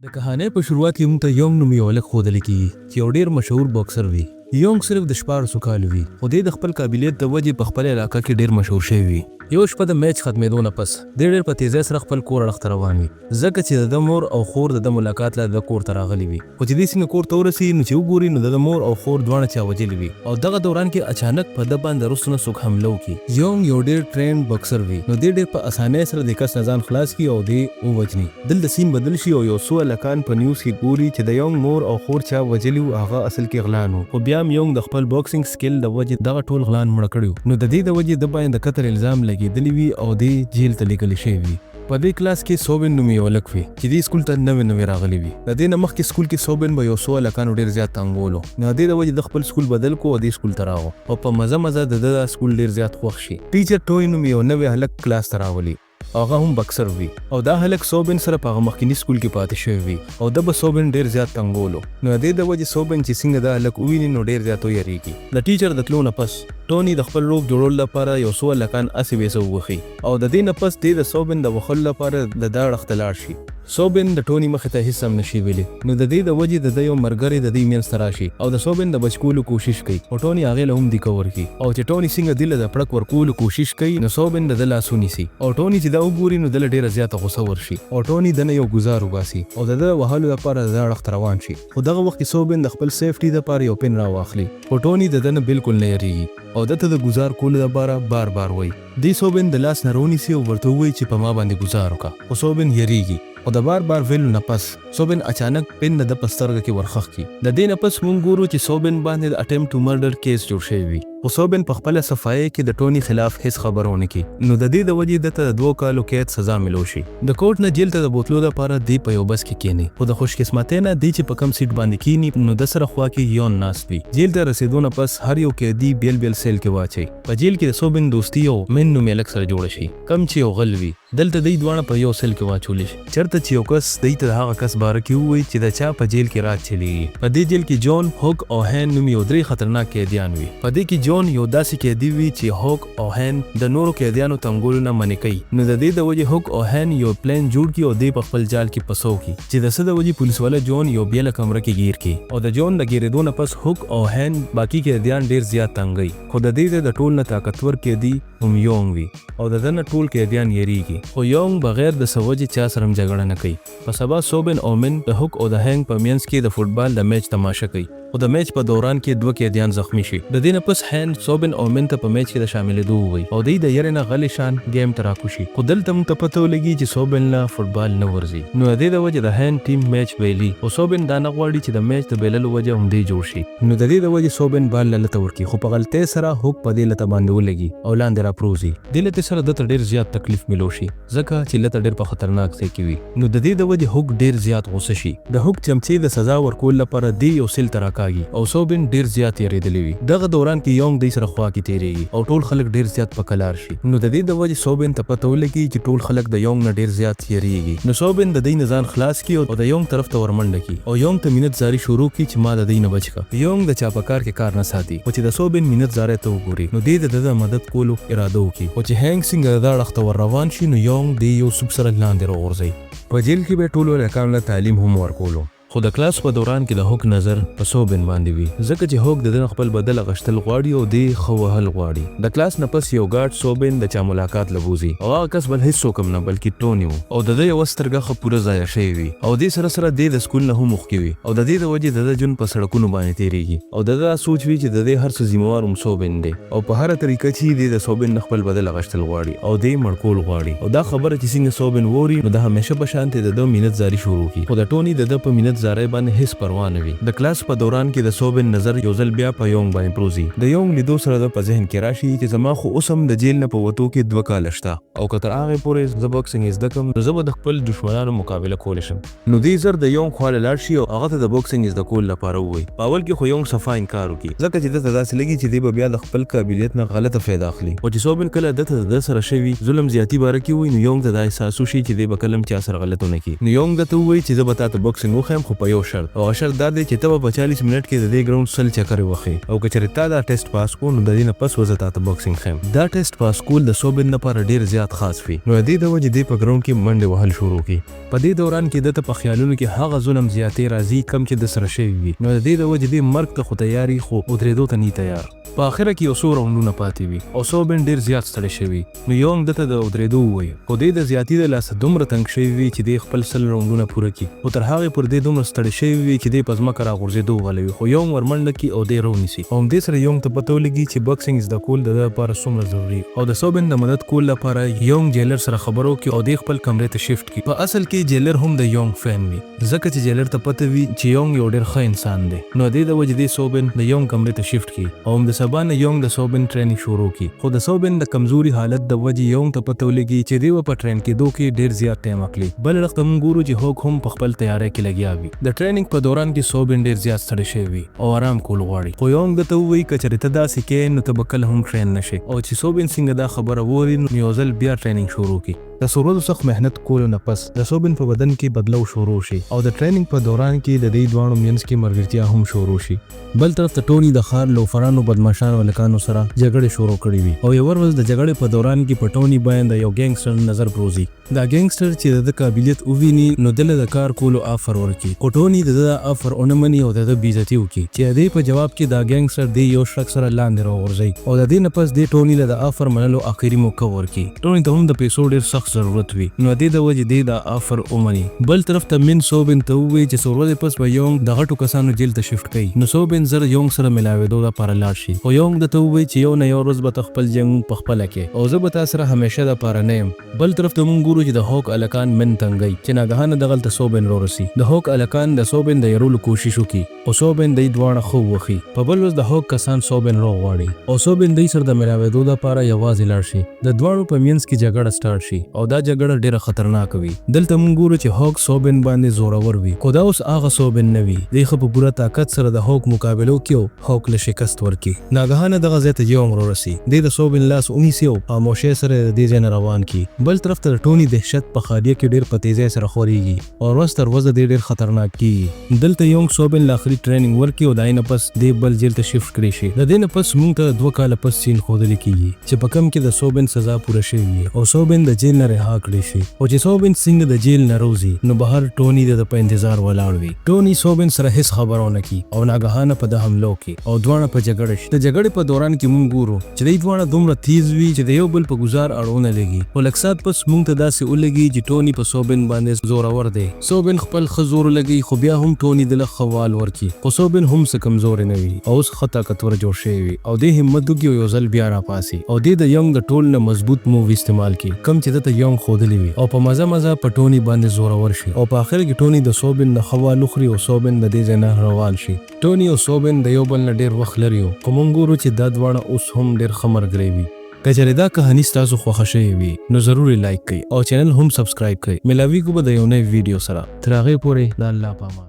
د کهانې په شروعات کې موږ ته یونګ نوم یو هلک ښودلی کېږي چې یو ډېر مشهور بوکسر وي. یونګ صرف د 14 کالو وي خو دی د خپل قابلیت د وجې په خپل علاقه کې ډېر مشهور شوی وي. یو شپه د میچ ختمېدو نه پس دی ډېر په تیزۍ سره خپل کور اړخ ته روان وي ځکه چې د ده مور او خور د ده ملاقات له د کور ته راغلي وي. خو چې دی څنګه کور ته ورسي نو چې وګوري نو د ده مور او خور دواړه چا وژلي وي او دغه دوران کې اچانک په ده باندې رسو نه څوک حمله وکړي. یونګ یو ډېر ټرینډ بوکسر وي نو دی ډېر په اسانۍ سره د کس نه ځان خلاص کړي او دی ووژني. دلته سین بدل شي او یو څو هلکان په نیوز کې ګوري چې د یونګ مور او خور چا وژلي وو هغه اصل کې غلان وو. خو بیا هم یونګ د خپل بوکسینګ سکل د وجې دغه ټول غلان مړه کړي وو نو د دې د وجې د باندې د قتل الزام لګېدلی وي او دی جیل ته لیږلی شوی وي. په دې کلاس کې سوبن نوم یو هلک وي چې دې سکول ته نوی راغلی وي. د دې نه مخکې سکول کې سوبن به یو څو هلکانو ډېر زیات تنګولو نو د دې د وجې د خپل سکول بدل کو او دې سکول ته راغو او په مزه د ده سکول ډېر زیات خوښ شي. ټیچر ټوی نوم یو نوی هلک کلاس ته راولي هغه هم بکسر وي او دا هلک سوبن سره په هغه مخکیني سکول کې پاتې شوی وي او ده به سوبن ډېر زیات تنګولو نو د دې د وجې سوبن چې څنګه دا هلک وویني نو ډېر زیات ویریږي. د ټیچر د تلو نه پس ټوني د خپل روب جوړولو لپاره یو څو هلکان اسې ویسه ووښي او د دې نه پس دی د سوبن د وښلو لپاره د دا اړخ ته لاړ شي. سوبن د ټوني مخې ته هیڅ هم نشي ویلی نو د دې د وجې د ده یو ملګری د دې منځ ته راشي او د سوبن د بچ کولو کوشش کوي او ټوني هغې له هم دیکه ورکړي او چې ټوني څنګه دې له د پړک ورکولو کوشش کوي نو سوبن د ده لاس ونیسي او ټوني چې دا وګوري نو ده له ډېره زیاته غوسه ورشي او ټوني د نه یو ګزار وباسي او د ده وهلو لپاره د ده اړخ ته روان شي. خو دغه وخت کې سوبن د خپل سیفټي دپاره یو پن راواخلي خو ټوني د ده نه بالکل نه یریږي او ده ته د ګزار کولو لپاره بار وایي. دې سوبن د لاس نه رونیسي او ورته ووایي چې په ما باندې ګزار وکړه خو سوبن یریږي او د بار ویلو نه پس سوبن اچانک پن د ده په سترګه کې ورخښ کړي. د دې نه پس موږ ګورو چې سوبن باندې د اټمپټ ټو مرډر کیس جوړ شوی وي خو سوبن په خپله صفایۍ کې د ټوني خلاف هیڅ خبره ونه کړي نو د دې د وجې ده ته د 2 کالو قید سزا ملو شي. د کوټ نه جیل ته د بوتلو لپاره دی په یو بس کې کینی خو د خوشقسمتۍ نه دی چې په کم سیټ باندې کینی نو د سره خوا کې یون ناست وي. جیل ته رسېدو نه پس هر یو قیدي بیل سیل کې واچي. په جیل کې د سوبن دوستي او من نومې هلک سره جوړه شي کم چې یو غل وي. دلته دی دواړه په یو سیل کې واچولی شي چېرته چې یو کس دی ته د هغه کس باره کې ووایي چې د چا په جیل کې راز چلیږي. په دې جیل کې جون هوک او هین نوم یو 3 خطرناک قیدیان وي. په دې کې جون یو داسې قیدي وي چې هوک او هین د نورو قیدیانو تنګولو نه منع کوي نو د دې د وجې هوک او هین یو پلان جوړ کړي او دی په خپل جال کې پسو کړي چې د څه د وجې پولیس والا جون یو بیله کمره کې ګیر کړي او د جون د ګیرېدو نه پس هوک او هین باقي قیدیان ډېر زیات تنګوي خو د دې د ټول نه طاقتور قیدي هم یونګ وي او د ده نه ټول قیدیان یریږي خو یونګ بغیر د څه وجې چا سره هم جګړه نه کوي. په سبا سوبن او من د هوک او د هینګ په منځ کې د فوټبال د میچ تماشه کوي خو د میچ په دوران کې 2 قیدیان زخمی شي. د دې نه پس هین سوبن او من ته په میچ کې د شاملېدو ووایي او دی د یرې نه غلی شان ګیم ته راکوشي خو دلته موږ ته پته ولګي چې سوبن له فوټبال نه ورځي نو د دې د وجې د هین ټیم میچ بایلي او سوبن دا نه غواړي چې د میچ د بایللو وجه هم دی جوړ شي نو د دې د وجې سوبن بال له لته ورکړي خو په غلطۍ سره هوک په دې لته باندې ولګي او لاندې راپروزي. دې لتې سره ده ته ډېر زیات تکلیف ملو شي ځکه چې لته ډېر په خطرناک ځای کې وي نو د دې د وجې هوک ډېر زیات غوسه شي. د هوک چمچې د سزا ورکول لپاره دی یو سیل ته راکاږي او سوبن ډېر زیات یریدلی وي. دغه دوران کې یونګ دی سره خوا کې تیریږي او ټول خلک ډېر زیات په کلار شي نو د دې د وجې سوبن ته پته ولګي چې ټول خلک د یونګ نه ډېر زیات یریږي نو سوبن د دې نه ځان خلاص کړي او د یونګ طرف ته ورمنډه کړي او یونګ ته منت زاري شروع کړي چې ما د دې نه بچ کړه. یونګ د چا په کار کې کار نه ساتي خو چې د سوبن منت زاري ته وګوري نو دې د ده مدد کولو اراده وکړي خو چې هینګ څنګه دا اړخ ته ور روان شي نو یونګ دی یو سوب سره لاندې راغورځوي. په جیل کې به ټولو هلکانو له تعلیم هم ورکولو خو د کلاس په دوران کې د هوک نظر په سوبن باندې وي ځکه چې هوک د ده خپل بدل اغشتل غواړي او دی ښه وهل غواړي. د کلاس نه پس یو ګارډ سوبن د چا ملاقات له بوځي او هغه کس بل هیڅوک هم نه بلکې ټوني و او د ده یوه سترګه ښه پوره ضایع شوې وي او دې سره دی د سکول نه هم اوښکې وي او د دې د وجې د ده ژوند په سړکونو باندې تېرېږي او د ده سوچ وي چې د دې هر څه ذمهوار هم سوبن دی او په هره طریقه چې دی د سوبن نه خپل بدل اغشتل غواړي او دی مړکول غواړي او دا خبره چې څنګه سوبن ووري نو د همیشه په شانتې د ده منت زاري شروع کړي خو د ټوني د ده په منت زارۍ باندې هیڅ پروا نه وي. د کلاس په دوران کې د سوبن نظر یو ځل بیا په یونګ باندې پروزي. د یونګ لیدو سره د په ذهن کې راشي چې زما خو اوس هم د جیل نه په وتو کې 2 کاله شته او که تر هغې پورې زه بوکسینګ زده کړم نو زه به د خپل دښمنانو مقابله کولی شم. نو دې زر د یونګ خوا له لاړ شي او هغه ته د بوکسینګ زده کولو لپاره ووایي. په اول کې خو یونګ صفا انکار وکړي ځکه چې ده ته داسې لګي چې دی به بیا د خپل قابلیت نه غلطه فایده اخلي خو چې سوبن کله ده ته د ده سره شوي ظلم زیاتي باره کې ووایي نو یونګ ته دا احساس وشي چې دی به کله هم چا سره غلط ونه کړي نو یونګ ده ته ووایي چې زه به تا ته بوکسینګ وښیم خو په یو شرط او شرط دا دی چې ته په 40 منټ کې د دې ګراوند سل چکر وخی او که چېرې تا دا ټیسټ پاس کو نو د دې نه پس وزه تا ته باکسینګ خیم. دا ټیسټ پاس کول د صوبن لپاره ډیر زیات خاص وي. نو د دې د وجې دې په ګراوند کې منډې وهل شروع کړي. په دې دوران کې دته په خیالونو کې هغه ظلم زیاتې راځي کم چې د سره شوی وي. نو د دې د وجې دې مرګ ته خو تیاری خو ودرېدو ته نه تیار. په اخره کې یو څو راوندونه پاتې وي او صوبن ډیر زیات ستړی شوی. نو یونګ دته د ودرېدو ووایي خو دې د زیاتي د لاسه دومره تنګ شوی وي چې دې خپل سل راوندونه پوره کړي. خو تر هغې پورې دې دومره ستړی شوی وي چې دې په ځمکه راغورځېدو غلی وي. خو یونګ ورمنډه کړي او دې راونیسي او همدې سره یونګ ته پته ولګي چې باکسینګ زده کول د ده لپاره څومره ضروري او د صوبن د مدد کول لپاره یونګ جیلر سره خبرو کړي او دې خپل کمرې ته شفټ کړي. په اصل کې جیلر هم د یونګ فین وي ځکه چې جیلر ته پته وي چې یونګ یو ډېر ښه انسان دی. نو دې د وجې دې صوبن د یونګ کمرې ته شفټ کړي او هم د سبا نه یونګ د صوبن ټریننګ شروع کړي. خو د صوبن د کمزوري حالت د وجې یونګ ته پته ولګي چې دې په ټرین کېدو کې ډېر زیات ټایم اخلي. بل اړخ ته موږ ګورو چې هوک هم په خپل تیاری کې لګیا وي. د ټریننګ په دوران کې صوبن ډېر زیات ستړی شوی وي او آرام کول غواړي. خو یونګ درته ووایي که چېرې ته داسې کوې نو ته به کله هم ټرین نه شې. او چې صوبن څنګه دا خبره واوري نو یو ځل بیا ټریننګ شروع کړي. د څو ورځو سخت محنت کولو نه پس د صوبن په بدن کې بدلو شروع شي او د ټریننګ په دوران کې د دې دواړو منځ کې ملګرتیا هم شروع شي. بل طرف ته ټوني د ښار لوفرانو بدمعشانو هلکانو سره جګړې شروع کړې وي او یو ورځ د جګړې په دوران کې په ټوني باندې یو ګینګسټر نظر پروزي. دا ګینګسټر چې د قابلیت وویني نو دله د کار کولو آفر ورکړي. خو ټوني د ده آفر ونه مني او د ده بېعزتي وکړي چې د دې په جواب کې دا ګینګسټر دې یو شخص سره لاندې راوغورځوي او د دې نه پس دې ټوني له د آفر منلو آخري موقع ورکړي. ټوني ته هم د پیسو ډېر سخت ضرورت وي نو دې د وجې دې دا آفر ومني. بل طرف ته من صوبن ته ووایي چې څو ورځې پس به یونګ د غټو کسانو جیل ته شفټ کوي. نو صوبن زر یونګ سره ملاوېدو لپاره لاړ شي. خو یونګ درته ووایي چې یو نه یو ورځ به ته خپل جنګ په خپله کې او زه به تا سره همیشه دپاره نه یم. بل طرف ته موږ ګورو چې د هوک هلکان من تنګوي چې ناګهانه دغلته صوبن رارسي. د هوک هلکان د صوبن د یرولو کوشش وکړي او صوبن دوی دواړه ښه وخي. په بل ورځ د هوک کسان صوبن راغواړي او صوبن دوی سره د ملاوېدو لپاره یوازې لاړ شي. د دواړو په منځ کې جګړه سټارټ شي او دا جګړه ډېره خطرناک وي. دلته موږ ګورو چې هوک صوبن باندې زورور وي خو دا اوس هغه صوبن نه وي. دی ښه په پوره طاقت سره د هوک مقابلو کې او هوک له شکست ورکړي. ناګهانه دغه ځای ته یونګ رارسي. دی د صوبن لاس ونیسي او خاموشۍ سره د دې ځای نه روان کړي. بل طرف ته د ټوني دهشت په خالیه کې ډېر په تیزۍ سره خورېږي او ورځ تر ورځه دی ډېر خطرناک کېږي. دلته یونګ صوبن له آخري ټریننګ ورکړي او د هغې نه پس دی بل جیل ته شفټ کړی شي. د دې نه پس موږ ته 2 کاله پس سین ښودلی کېږي چې په کم کې د صوبن سزا پوره شوې وي او صوبن د جیل نه رها کړی شي. او چې صوبن څنګه د جیل نه روزي نو بهر ټوني د په انتظار ولاړ وي. ټوني صوبن سره هیڅ خبره ونه کړي او ناګهانه په ده حملو کې او دواړه په جګړه شي. د جګړې په دوران کې موږ ګورو چې دوی دواړه دومره تیز وي چې د یو بل په ګزار اړونه لګي. خو لږ ساعت پس موږ ته داسې ولګي چې ټوني په صوبن باندې زورور دی. صوبن خپل ښه زور لګي خو بیا هم ټوني د لږ ښه وال ورکړي. خو صوبن هم څه کمزوری نه وي او اوس ښه طاقتور جوړ شوی وي او دې همت وکړي او یو ځل بیا راپاسي او دې د یونګ د ټول نه مضبوط موو استعمال کړي کم چې دته یونګ ښودلی وي او په مزه مزه په ټوني باندې زورور شي او په آخر کې ټوني د صوبن نه ښه وال وخوري او صوبن د دې ځای نه روان شي. ټوني او صوبن د یو بل نه ډېر وخت لري خو موږ ګورو چې دا دواړه اوس هم ډېر ښه ملګري وي. که چېرې دا کهاني ستاسو خوښه شوې وي نو ضروري لایک کړئ او چینل هم سبسکرایب کړئ. ملاویږو به د یو نوي ویډیو سره. تر هغې پورې د الله په امان.